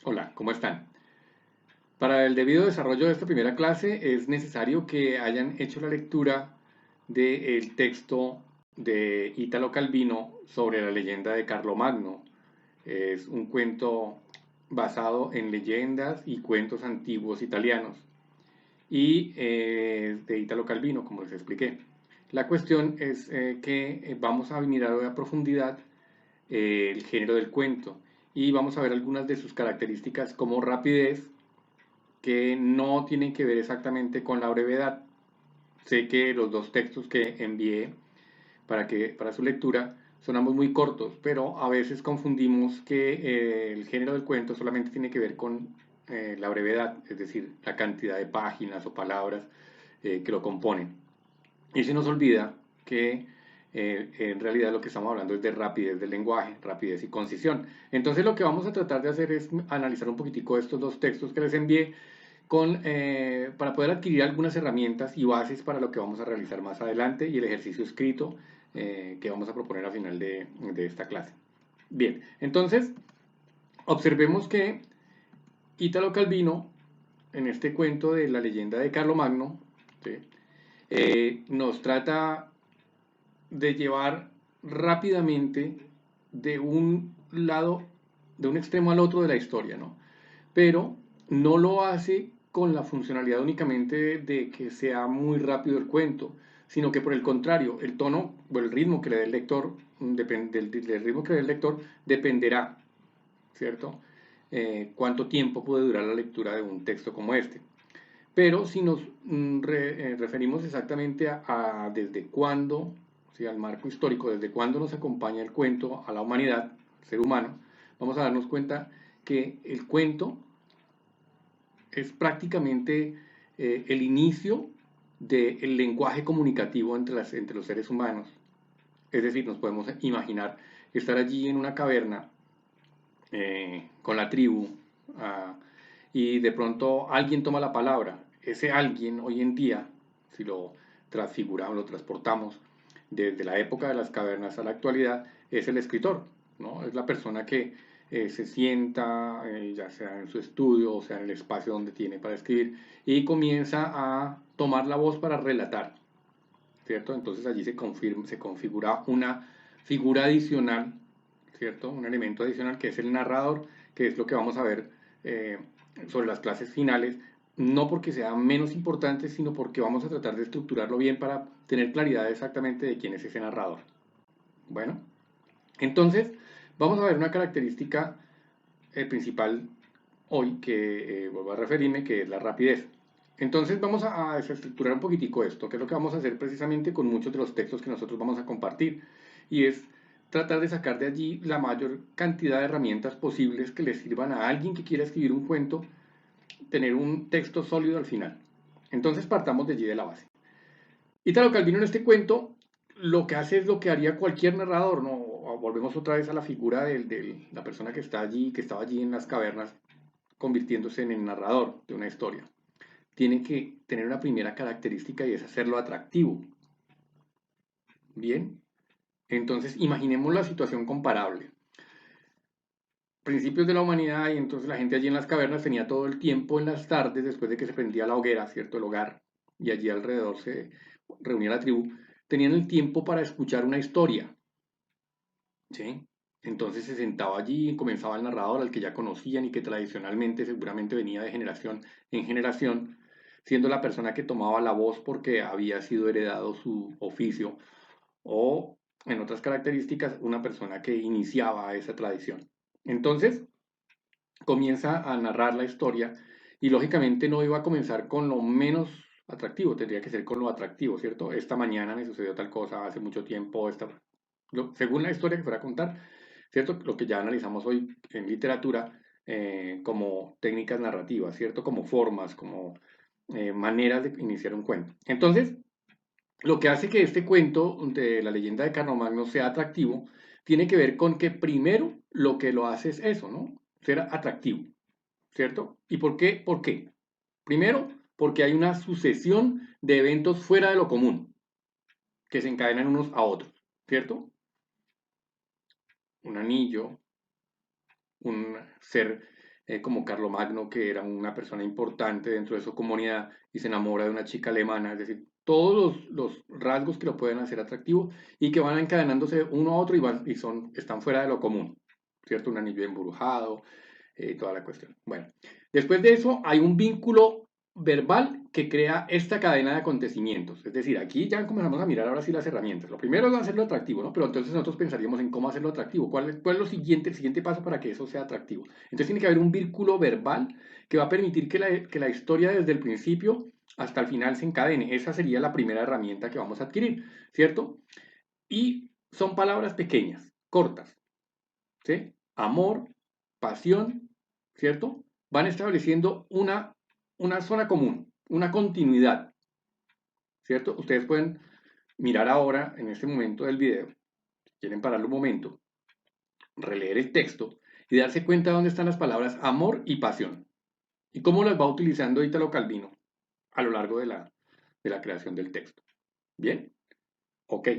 Hola, ¿cómo están? Para el debido desarrollo de esta primera clase es necesario que hayan hecho la lectura del texto de Italo Calvino sobre la leyenda de Carlomagno. Es un cuento basado en leyendas y cuentos antiguos italianos y de Italo Calvino, como les expliqué. La cuestión es que vamos a mirar a profundidad el género del cuento y vamos a ver algunas de sus características como rapidez, que no tienen que ver exactamente con la brevedad. Sé que los dos textos que envié para su lectura son ambos muy cortos, pero a veces confundimos que el género del cuento solamente tiene que ver con la brevedad, es decir, la cantidad de páginas o palabras que lo componen. Y se nos olvida que en realidad lo que estamos hablando es de rapidez del lenguaje, rapidez y concisión. Entonces lo que vamos a tratar de hacer es analizar un poquitico estos dos textos que les envié para poder adquirir algunas herramientas y bases para lo que vamos a realizar más adelante y el ejercicio escrito que vamos a proponer al final de esta clase. Bien, entonces observemos que Italo Calvino, en este cuento de la leyenda de Carlomagno, ¿sí? Nos trata de llevar rápidamente de un lado, de un extremo al otro de la historia, ¿no? Pero no lo hace con la funcionalidad únicamente de que sea muy rápido el cuento, sino que por el contrario, el tono o el ritmo que le dé el lector, del ritmo que le dé el lector, dependerá, ¿cierto? Cuánto tiempo puede durar la lectura de un texto como este. Pero si nos referimos exactamente a desde cuándo, o sea, al marco histórico, desde cuándo nos acompaña el cuento a la humanidad, al ser humano, vamos a darnos cuenta que el cuento es prácticamente el inicio del lenguaje comunicativo entre los seres humanos. Es decir, nos podemos imaginar estar allí en una caverna con la tribu y de pronto alguien toma la palabra. Ese alguien hoy en día, si lo transfiguramos, lo transportamos desde la época de las cavernas a la actualidad, es el escritor, ¿no? Es la persona que se sienta, ya sea en su estudio o sea en el espacio donde tiene para escribir, y comienza a tomar la voz para relatar, ¿cierto? Entonces allí se configura una figura adicional, ¿cierto? Un elemento adicional que es el narrador, que es lo que vamos a ver eh, sobre las clases finales, no porque sea menos importante, sino porque vamos a tratar de estructurarlo bien para tener claridad exactamente de quién es ese narrador. Bueno, entonces vamos a ver una característica principal hoy que vuelvo a referirme, que es la rapidez. Entonces vamos a desestructurar un poquitico esto, que es lo que vamos a hacer precisamente con muchos de los textos que nosotros vamos a compartir, y es tratar de sacar de allí la mayor cantidad de herramientas posibles que le sirvan a alguien que quiera escribir un cuento, tener un texto sólido al final. Entonces partamos de allí de la base. Italo Calvino en este cuento lo que hace es lo que haría cualquier narrador, ¿no? Volvemos otra vez a la figura de la persona que está allí, que estaba allí en las cavernas, convirtiéndose en el narrador de una historia. Tiene que tener una primera característica y es hacerlo atractivo. Bien, entonces imaginemos la situación comparable. Principios de la humanidad y entonces la gente allí en las cavernas tenía todo el tiempo en las tardes después de que se prendía la hoguera, ¿cierto? El hogar, y allí alrededor se reunía la tribu, tenían el tiempo para escuchar una historia, ¿sí? Entonces se sentaba allí y comenzaba el narrador al que ya conocían y que tradicionalmente seguramente venía de generación en generación, siendo la persona que tomaba la voz porque había sido heredado su oficio o, en otras características, una persona que iniciaba esa tradición. Entonces comienza a narrar la historia y lógicamente no iba a comenzar con lo menos atractivo, tendría que ser con lo atractivo, ¿cierto? Esta mañana me sucedió tal cosa hace mucho tiempo, según la historia que fuera a contar, ¿cierto? Lo que ya analizamos hoy en literatura como técnicas narrativas, ¿cierto? Como formas, como maneras de iniciar un cuento. Entonces, lo que hace que este cuento de la leyenda de Carlomagno sea atractivo tiene que ver con que primero lo que lo hace es eso, ¿no? Ser atractivo, ¿cierto? ¿Y por qué? ¿Por qué? Primero, porque hay una sucesión de eventos fuera de lo común que se encadenan unos a otros, ¿cierto? Un anillo, un ser como Carlomagno, que era una persona importante dentro de su comunidad y se enamora de una chica alemana, es decir, todos los rasgos que lo pueden hacer atractivo y que van encadenándose uno a otro están fuera de lo común, ¿cierto? Un anillo embrujado, toda la cuestión. Bueno, después de eso hay un vínculo verbal que crea esta cadena de acontecimientos. Es decir, aquí ya comenzamos a mirar ahora sí las herramientas. Lo primero es hacerlo atractivo, ¿no? Pero entonces nosotros pensaríamos en cómo hacerlo atractivo. ¿Cuál es el siguiente paso para que eso sea atractivo? Entonces tiene que haber un vínculo verbal que va a permitir que la historia desde el principio hasta el final se encadene. Esa sería la primera herramienta que vamos a adquirir, ¿cierto? Y son palabras pequeñas, cortas, ¿sí? Amor, pasión, ¿cierto? Van estableciendo una zona común, una continuidad, ¿cierto? Ustedes pueden mirar ahora, en este momento del video, si quieren pararlo un momento, releer el texto y darse cuenta de dónde están las palabras amor y pasión y cómo las va utilizando Italo Calvino a lo largo de la creación del texto. ¿Bien? Ok.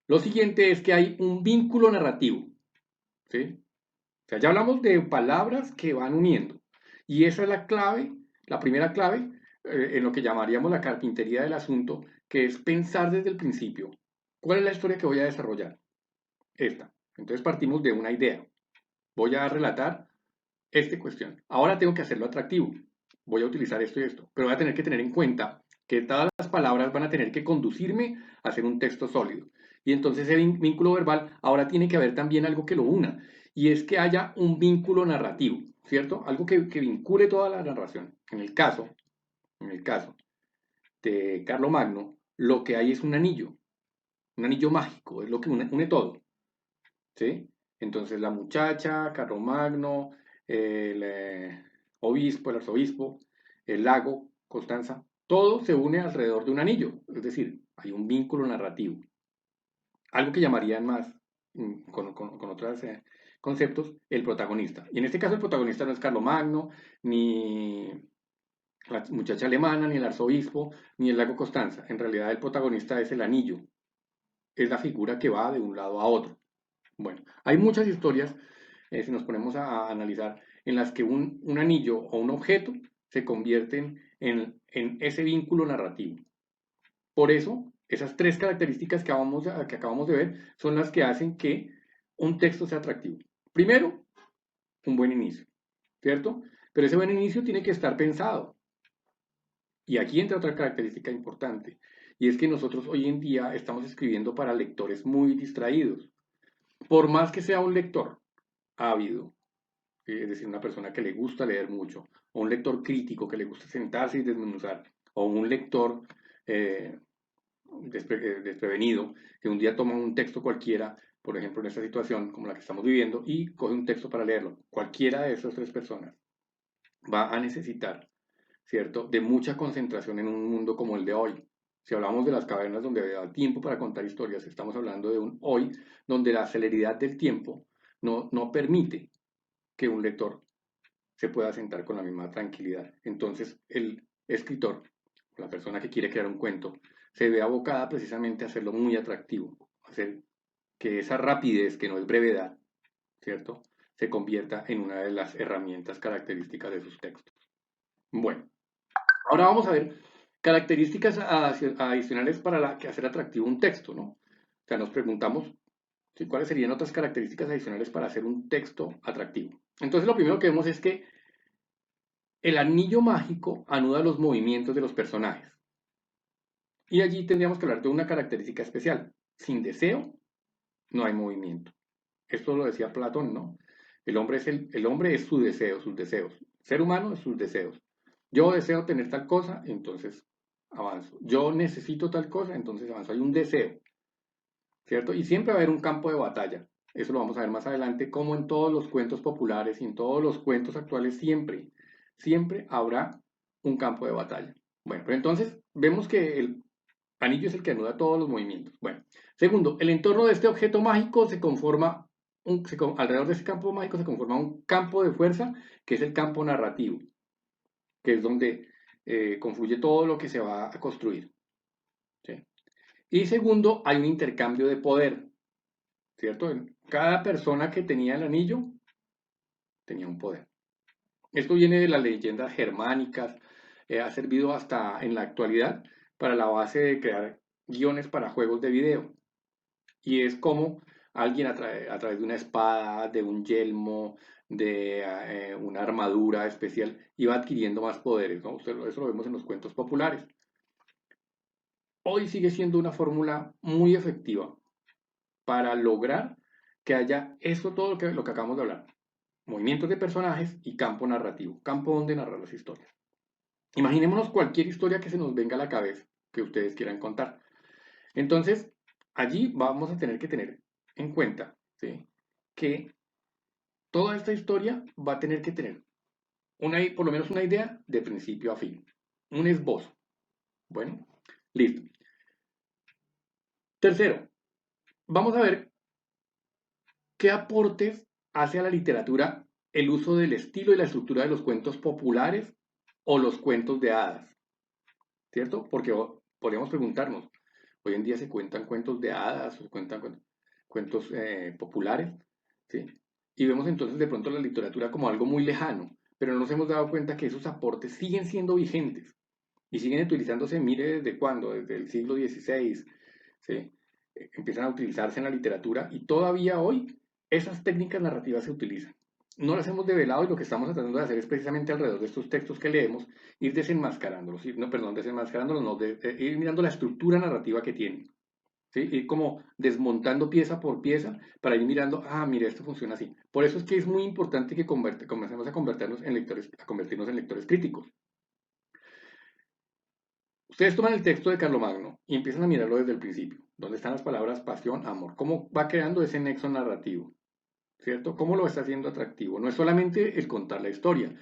Lo siguiente es que hay un vínculo narrativo, ¿sí? O sea, ya hablamos de palabras que van uniendo. Y esa es la clave, la primera clave, en lo que llamaríamos la carpintería del asunto, que es pensar desde el principio. ¿Cuál es la historia que voy a desarrollar? Esta. Entonces partimos de una idea. Voy a relatar esta cuestión. Ahora tengo que hacerlo atractivo. Voy a utilizar esto y esto. Pero voy a tener que tener en cuenta que todas las palabras van a tener que conducirme a hacer un texto sólido. Y entonces ese vínculo verbal ahora tiene que haber también algo que lo una. Y es que haya un vínculo narrativo, ¿cierto? Algo que vincule toda la narración. En el caso de Carlomagno, lo que hay es un anillo mágico, es lo que une todo, ¿sí? Entonces la muchacha, Carlomagno, el obispo, el arzobispo, el lago, Constanza, todo se une alrededor de un anillo, es decir, hay un vínculo narrativo. Algo que llamarían más, con otros conceptos, el protagonista. Y en este caso el protagonista no es Carlomagno, ni la muchacha alemana, ni el arzobispo, ni el lago Constanza. En realidad el protagonista es el anillo, es la figura que va de un lado a otro. Bueno, hay muchas historias, si nos ponemos a analizar, en las que un anillo o un objeto se convierten en ese vínculo narrativo. Por eso, esas tres características que acabamos de ver son las que hacen que un texto sea atractivo. Primero, un buen inicio, ¿cierto? Pero ese buen inicio tiene que estar pensado. Y aquí entra otra característica importante, y es que nosotros hoy en día estamos escribiendo para lectores muy distraídos. Por más que sea un lector ávido, es decir, una persona que le gusta leer mucho, o un lector crítico que le gusta sentarse y desmenuzar, o un lector eh, desprevenido, que un día toma un texto cualquiera, por ejemplo en esta situación como la que estamos viviendo, y coge un texto para leerlo. Cualquiera de esas tres personas va a necesitar, ¿cierto?, de mucha concentración en un mundo como el de hoy. Si hablamos de las cavernas donde había tiempo para contar historias, estamos hablando de un hoy donde la celeridad del tiempo no permite que un lector se pueda sentar con la misma tranquilidad. Entonces, el escritor, la persona que quiere crear un cuento, se ve abocada precisamente a hacerlo muy atractivo, a hacer que esa rapidez, que no es brevedad, ¿cierto?, se convierta en una de las herramientas características de sus textos. Bueno, ahora vamos a ver características adicionales para hacer atractivo un texto, ¿no? O sea, nos preguntamos cuáles serían otras características adicionales para hacer un texto atractivo. Entonces, lo primero que vemos es que el anillo mágico anuda los movimientos de los personajes. Y allí tendríamos que hablar de una característica especial. Sin deseo, no hay movimiento. Esto lo decía Platón, ¿no? El hombre es su deseo, sus deseos. Ser humano es sus deseos. Yo deseo tener tal cosa, entonces avanzo. Yo necesito tal cosa, entonces avanzo. Hay un deseo, ¿cierto? Y siempre va a haber un campo de batalla. Eso lo vamos a ver más adelante, como en todos los cuentos populares y en todos los cuentos actuales, siempre habrá un campo de batalla. Bueno, pero entonces vemos que el anillo es el que anuda todos los movimientos. Bueno, segundo, el entorno de este objeto mágico se conforma, alrededor de ese campo mágico se conforma un campo de fuerza, que es el campo narrativo, que es donde confluye todo lo que se va a construir. ¿Sí? Y segundo, hay un intercambio de poder, ¿cierto? Cada persona que tenía el anillo tenía un poder. Esto viene de las leyendas germánicas, ha servido hasta en la actualidad para la base de crear guiones para juegos de video. Y es como alguien a través de una espada, de un yelmo, de una armadura especial, iba adquiriendo más poderes, ¿no? Eso lo vemos en los cuentos populares. Hoy sigue siendo una fórmula muy efectiva para lograr que haya eso todo lo que acabamos de hablar. Movimientos de personajes y campo narrativo, campo donde narrar las historias. Imaginémonos cualquier historia que se nos venga a la cabeza que ustedes quieran contar. Entonces, allí vamos a tener que tener en cuenta, ¿sí?, que toda esta historia va a tener que tener por lo menos una idea de principio a fin, un esbozo. Bueno, listo. Tercero, vamos a ver qué aportes hace a la literatura el uso del estilo y la estructura de los cuentos populares o los cuentos de hadas, ¿cierto? Porque podríamos preguntarnos, hoy en día se cuentan cuentos de hadas o cuentan cuentos populares, ¿sí? Y vemos entonces de pronto la literatura como algo muy lejano, pero no nos hemos dado cuenta que esos aportes siguen siendo vigentes y siguen utilizándose, mire desde cuándo, desde el siglo XVI, ¿sí? Empiezan a utilizarse en la literatura y todavía hoy esas técnicas narrativas se utilizan. No las hemos develado y lo que estamos tratando de hacer es precisamente alrededor de estos textos que leemos, ir desenmascarándolos, desenmascarándolos, no, ir mirando la estructura narrativa que tienen. ¿Sí? Ir como desmontando pieza por pieza para ir mirando, mire, esto funciona así. Por eso es que es muy importante que comencemos a convertirnos en lectores críticos. Ustedes toman el texto de Carlomagno y empiezan a mirarlo desde el principio. ¿Dónde están las palabras pasión, amor? ¿Cómo va creando ese nexo narrativo? ¿Cierto? ¿Cómo lo está haciendo atractivo? No es solamente el contar la historia.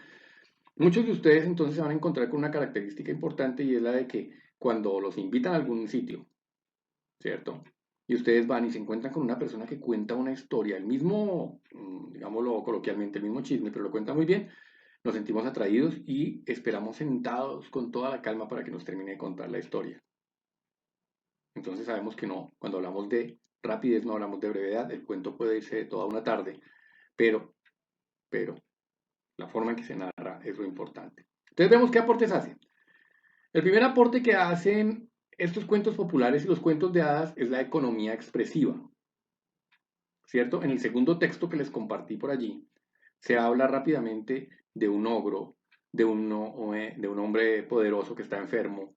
Muchos de ustedes entonces se van a encontrar con una característica importante y es la de que cuando los invitan a algún sitio, ¿cierto? Y ustedes van y se encuentran con una persona que cuenta una historia, el mismo, digámoslo coloquialmente, el mismo chisme, pero lo cuenta muy bien, nos sentimos atraídos y esperamos sentados con toda la calma para que nos termine de contar la historia. Entonces sabemos que no, cuando hablamos de rapidez no hablamos de brevedad, el cuento puede irse de toda una tarde, pero la forma en que se narra es lo importante. Entonces vemos qué aportes hacen. El primer aporte que hacen estos cuentos populares y los cuentos de hadas es la economía expresiva, ¿cierto? En el segundo texto que les compartí por allí, se habla rápidamente de un ogro, de un hombre poderoso que está enfermo,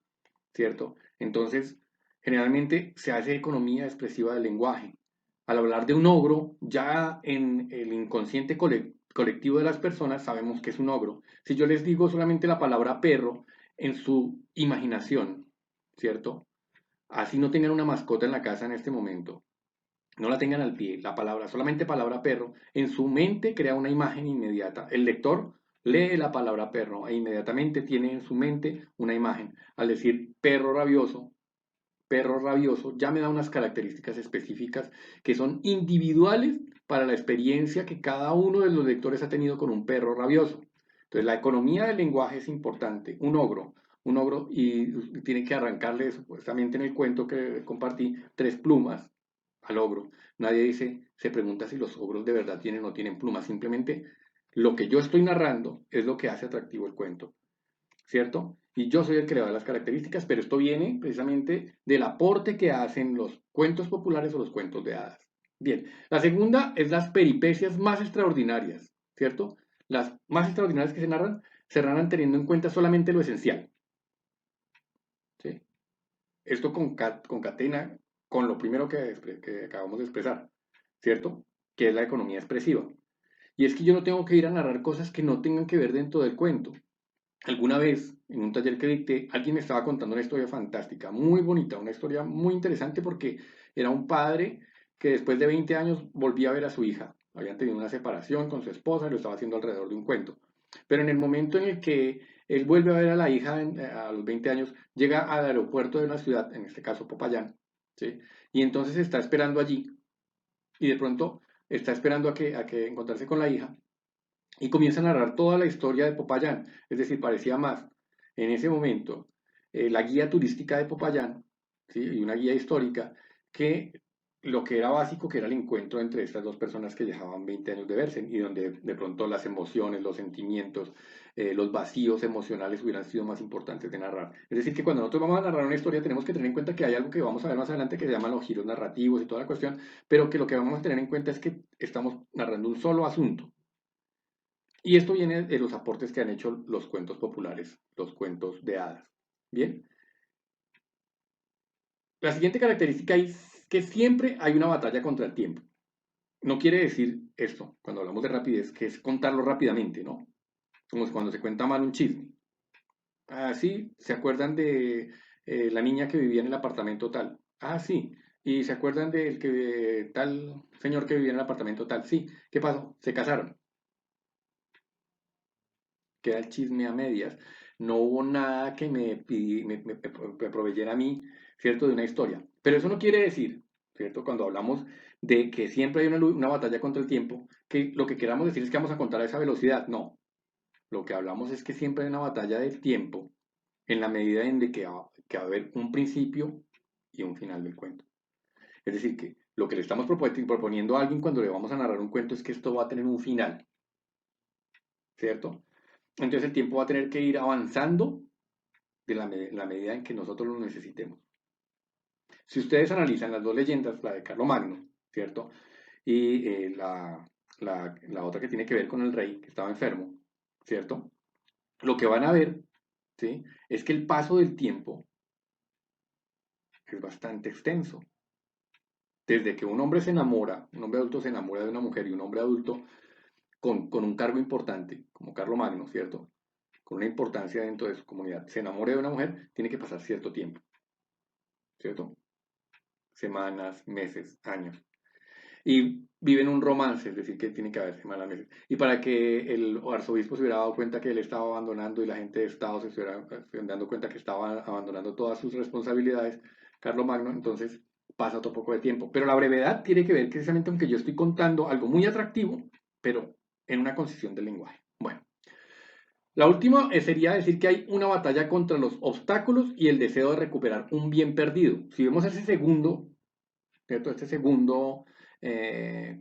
¿cierto? Entonces, generalmente se hace economía expresiva del lenguaje. Al hablar de un ogro, ya en el inconsciente colectivo de las personas sabemos que es un ogro. Si yo les digo solamente la palabra perro, en su imaginación, ¿cierto? Así no tengan una mascota en la casa en este momento, no la tengan al pie, la palabra, solamente palabra perro, en su mente crea una imagen inmediata. El lector lee la palabra perro e inmediatamente tiene en su mente una imagen. Al decir perro rabioso, ya me da unas características específicas que son individuales para la experiencia que cada uno de los lectores ha tenido con un perro rabioso. Entonces, la economía del lenguaje es importante. Un ogro, y tiene que arrancarle, supuestamente en el cuento que compartí, 3 plumas al ogro. Nadie se pregunta si los ogros de verdad tienen o no tienen plumas. Simplemente lo que yo estoy narrando es lo que hace atractivo el cuento, ¿cierto? Y yo soy el creador de las características, pero esto viene precisamente del aporte que hacen los cuentos populares o los cuentos de hadas. Bien, la segunda es las peripecias más extraordinarias, ¿cierto? Las más extraordinarias que se narran teniendo en cuenta solamente lo esencial, ¿sí? Esto concatena con lo primero que acabamos de expresar, ¿cierto? Que es la economía expresiva. Y es que yo no tengo que ir a narrar cosas que no tengan que ver dentro del cuento. Alguna vez, en un taller que dicté, alguien me estaba contando una historia fantástica, muy bonita, una historia muy interesante porque era un padre que después de 20 años volvía a ver a su hija. Habían tenido una separación con su esposa y lo estaba haciendo alrededor de un cuento. Pero en el momento en el que él vuelve a ver a la hija a los 20 años, llega al aeropuerto de una ciudad, en este caso Popayán, ¿sí? Y entonces está esperando allí y de pronto está esperando a que encontrarse con la hija y comienza a narrar toda la historia de Popayán. Es decir, parecía más en ese momento la guía turística de Popayán, ¿sí?, y una guía histórica que lo que era básico, que era el encuentro entre estas dos personas que llevaban 20 años de verse y donde de pronto las emociones, los sentimientos, los vacíos emocionales hubieran sido más importantes de narrar. Es decir, que cuando nosotros vamos a narrar una historia tenemos que tener en cuenta que hay algo que vamos a ver más adelante que se llaman los giros narrativos y toda la cuestión, pero que lo que vamos a tener en cuenta es que estamos narrando un solo asunto. Y esto viene de los aportes que han hecho los cuentos populares, los cuentos de hadas. Bien, la siguiente característica es que siempre hay una batalla contra el tiempo. No quiere decir esto, cuando hablamos de rapidez, que es contarlo rápidamente, ¿no? Como cuando se cuenta mal un chisme. Ah, sí, ¿se acuerdan de la niña que vivía en el apartamento tal? Ah, sí. ¿Y se acuerdan del que tal señor que vivía en el apartamento tal? Sí. ¿Qué pasó? Se casaron. Queda el chisme a medias. No hubo nada que me proveyera a mí, ¿cierto? De una historia. Pero eso no quiere decir, ¿cierto? Cuando hablamos de que siempre hay una batalla contra el tiempo, que lo que queramos decir es que vamos a contar a esa velocidad. No. Lo que hablamos es que siempre hay una batalla del tiempo en la medida en de que va a haber un principio y un final del cuento. Es decir, que lo que le estamos proponiendo a alguien cuando le vamos a narrar un cuento es que esto va a tener un final, ¿cierto? Entonces el tiempo va a tener que ir avanzando de la medida en que nosotros lo necesitemos. Si ustedes analizan las dos leyendas, la de Carlomagno, ¿cierto? Y la otra que tiene que ver con el rey que estaba enfermo, ¿cierto? Lo que van a ver, ¿sí? Es que el paso del tiempo es bastante extenso. Desde que un hombre se enamora, un hombre adulto se enamora de una mujer y un hombre adulto con un cargo importante, como Carlomagno, ¿cierto? Con una importancia dentro de su comunidad, se enamore de una mujer, tiene que pasar cierto tiempo, ¿cierto? Semanas, meses, años. Y viven un romance, es decir, que tiene que haber semanas, meses. Y para que el arzobispo se hubiera dado cuenta que él estaba abandonando y la gente de Estado se estuviera dando cuenta que estaba abandonando todas sus responsabilidades, Carlomagno, entonces pasa otro poco de tiempo. Pero la brevedad tiene que ver precisamente aunque yo estoy contando algo muy atractivo, pero en una concisión del lenguaje. Bueno, la última sería decir que hay una batalla contra los obstáculos y el deseo de recuperar un bien perdido. Si vemos ese segundo, ¿cierto? Este segundo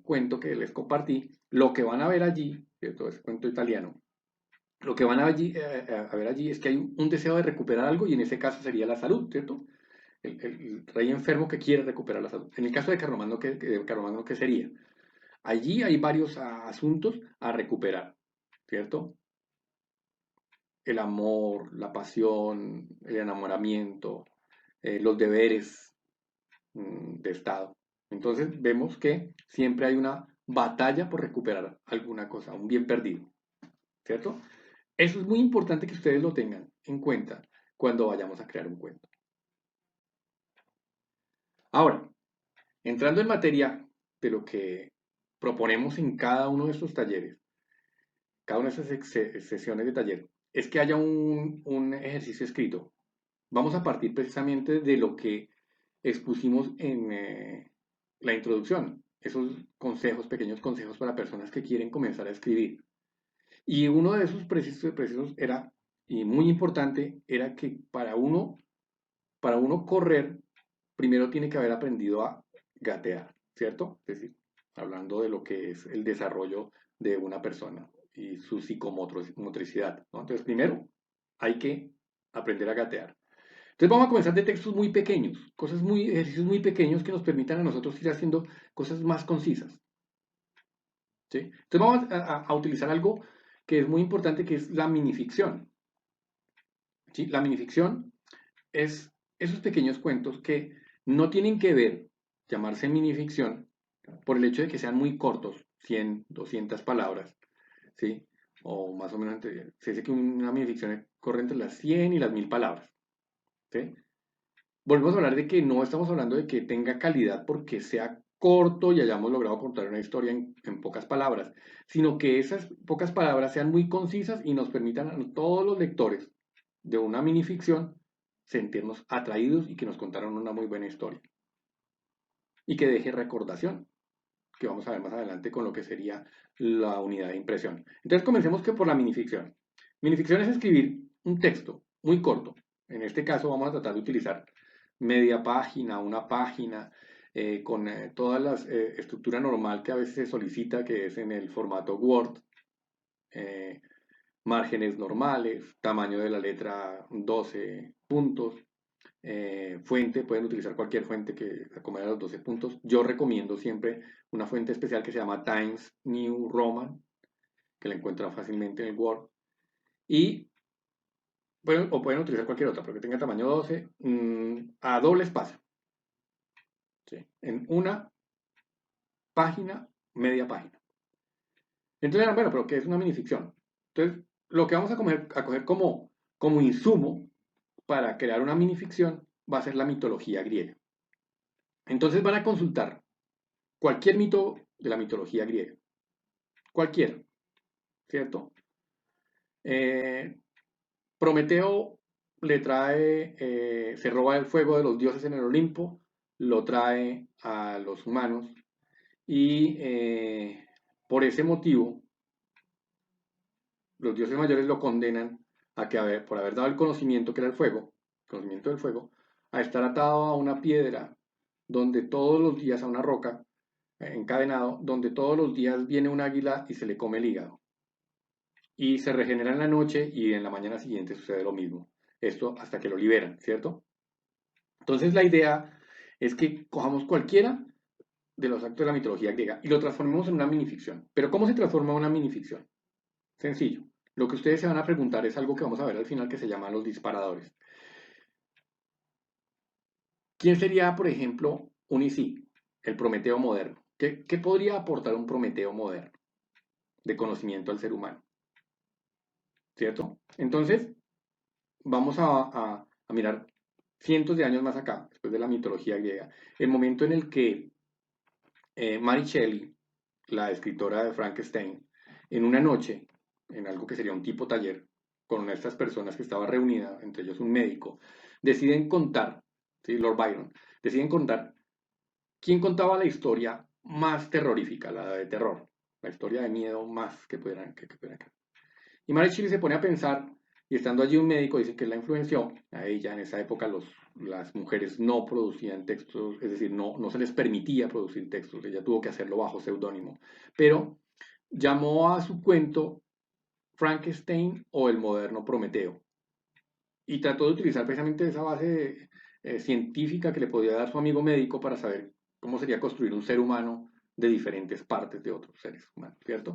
cuento que les compartí, lo que van a ver allí, ¿cierto? Ese cuento italiano, lo que van a ver allí es que hay un deseo de recuperar algo y en ese caso sería la salud, ¿cierto? El rey enfermo que quiere recuperar la salud. En el caso de Carlomagno, ¿qué sería? Allí hay varios asuntos a recuperar, ¿cierto? El amor, la pasión, el enamoramiento, los deberes de Estado. Entonces vemos que siempre hay una batalla por recuperar alguna cosa, un bien perdido, ¿cierto? Eso es muy importante que ustedes lo tengan en cuenta cuando vayamos a crear un cuento. Ahora, entrando en materia de lo que proponemos en cada uno de estos talleres, cada una de estas sesiones de taller, es que haya un ejercicio escrito. Vamos a partir precisamente de lo que expusimos en la introducción, esos consejos, pequeños consejos para personas que quieren comenzar a escribir. Y uno de esos precisos era, y muy importante, era que para uno correr, primero tiene que haber aprendido a gatear, ¿cierto? Es decir, hablando de lo que es el desarrollo de una persona y su psicomotricidad, ¿no? Entonces, primero hay que aprender a gatear. Entonces vamos a comenzar de textos muy pequeños, ejercicios muy pequeños que nos permitan a nosotros ir haciendo cosas más concisas, ¿sí? Entonces vamos a utilizar algo que es muy importante, que es la minificción, ¿sí? La minificción es esos pequeños cuentos que no tienen que ver, llamarse minificción, por el hecho de que sean muy cortos, 100, 200 palabras, ¿sí? O más o menos, se dice que una minificción corre entre las 100 y las 1000 palabras, ¿sí? Volvemos a hablar de que no estamos hablando de que tenga calidad porque sea corto y hayamos logrado contar una historia en pocas palabras, sino que esas pocas palabras sean muy concisas y nos permitan a todos los lectores de una minificción sentirnos atraídos y que nos contaron una muy buena historia. Y que deje recordación, que vamos a ver más adelante con lo que sería la unidad de impresión. Entonces comencemos que por la minificción. Minificción es escribir un texto muy corto. En este caso vamos a tratar de utilizar media página, una página, con toda la estructura normal que a veces se solicita, que es en el formato Word, márgenes normales, tamaño de la letra 12 puntos, fuente, pueden utilizar cualquier fuente que acomode a los 12 puntos. Yo recomiendo siempre una fuente especial que se llama Times New Roman, que la encuentran fácilmente en el Word. Y pueden utilizar cualquier otra, pero que tenga tamaño 12, a doble espacio. ¿Sí? En una página, media página. Entonces, bueno, pero ¿qué es una minificción? Entonces, lo que vamos a coger como insumo para crear una minificción va a ser la mitología griega. Entonces van a consultar cualquier mito de la mitología griega. Cualquiera, ¿cierto? Prometeo le trae, se roba el fuego de los dioses en el Olimpo, lo trae a los humanos y por ese motivo los dioses mayores lo condenan a que por haber dado el conocimiento que era el fuego, conocimiento del fuego, a estar atado a una piedra donde todos los días, a una roca, encadenado, donde todos los días viene un águila y se le come el hígado. Y se regenera en la noche y en la mañana siguiente sucede lo mismo. Esto hasta que lo liberan, ¿cierto? Entonces la idea es que cojamos cualquiera de los actos de la mitología griega y lo transformemos en una minificción. Pero ¿cómo se transforma una minificción? Sencillo. Lo que ustedes se van a preguntar es algo que vamos a ver al final que se llama los disparadores. ¿Quién sería, por ejemplo, un IC, el Prometeo moderno? ¿Qué podría aportar un Prometeo moderno de conocimiento al ser humano? ¿Cierto? Entonces, vamos a mirar cientos de años más acá, después de la mitología griega, el momento en el que Mary Shelley, la escritora de Frankenstein, en una noche, en algo que sería un tipo taller, con estas personas que estaban reunidas, entre ellos un médico, deciden contar, ¿sí? Lord Byron, deciden contar quién contaba la historia más terrorífica, la de terror, la historia de miedo más que pudieran. Y Mary Shelley se pone a pensar, y estando allí un médico dice que la influenció, a ella en esa época las mujeres no producían textos, es decir, no se les permitía producir textos, ella tuvo que hacerlo bajo seudónimo, pero llamó a su cuento Frankenstein o el moderno Prometeo, y trató de utilizar precisamente esa base científica que le podía dar su amigo médico para saber cómo sería construir un ser humano de diferentes partes de otros seres humanos, ¿cierto?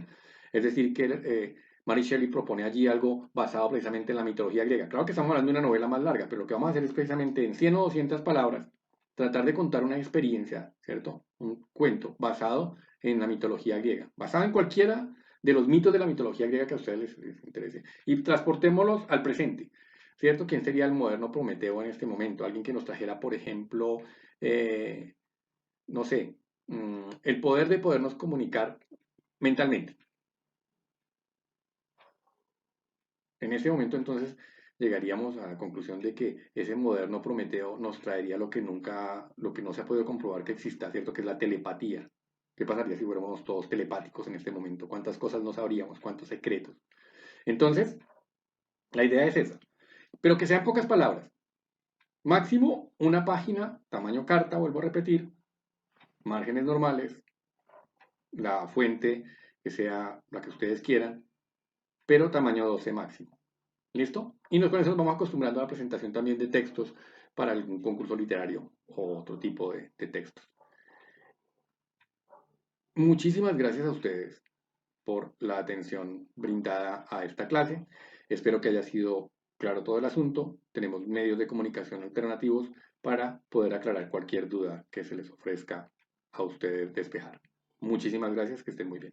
Es decir, que Mary Shelley propone allí algo basado precisamente en la mitología griega. Claro que estamos hablando de una novela más larga, pero lo que vamos a hacer es precisamente en 100 o 200 palabras tratar de contar una experiencia, ¿cierto? Un cuento basado en la mitología griega, basado en cualquiera de los mitos de la mitología griega que a ustedes les interese. Y transportémoslos al presente, ¿cierto? ¿Quién sería el moderno Prometeo en este momento? Alguien que nos trajera, por ejemplo, no sé, el poder de podernos comunicar mentalmente. En ese momento entonces llegaríamos a la conclusión de que ese moderno Prometeo nos traería lo que no se ha podido comprobar que exista, ¿cierto? Que es la telepatía. ¿Qué pasaría si fuéramos todos telepáticos en este momento? ¿Cuántas cosas no sabríamos? ¿Cuántos secretos? Entonces, la idea es esa. Pero que sean pocas palabras. Máximo una página, tamaño carta, vuelvo a repetir, márgenes normales, la fuente que sea la que ustedes quieran, pero tamaño 12 máximo. ¿Listo? Y con eso nos vamos acostumbrando a la presentación también de textos para algún concurso literario o otro tipo de textos. Muchísimas gracias a ustedes por la atención brindada a esta clase. Espero que haya sido claro todo el asunto. Tenemos medios de comunicación alternativos para poder aclarar cualquier duda que se les ofrezca a ustedes despejar. Muchísimas gracias, que estén muy bien.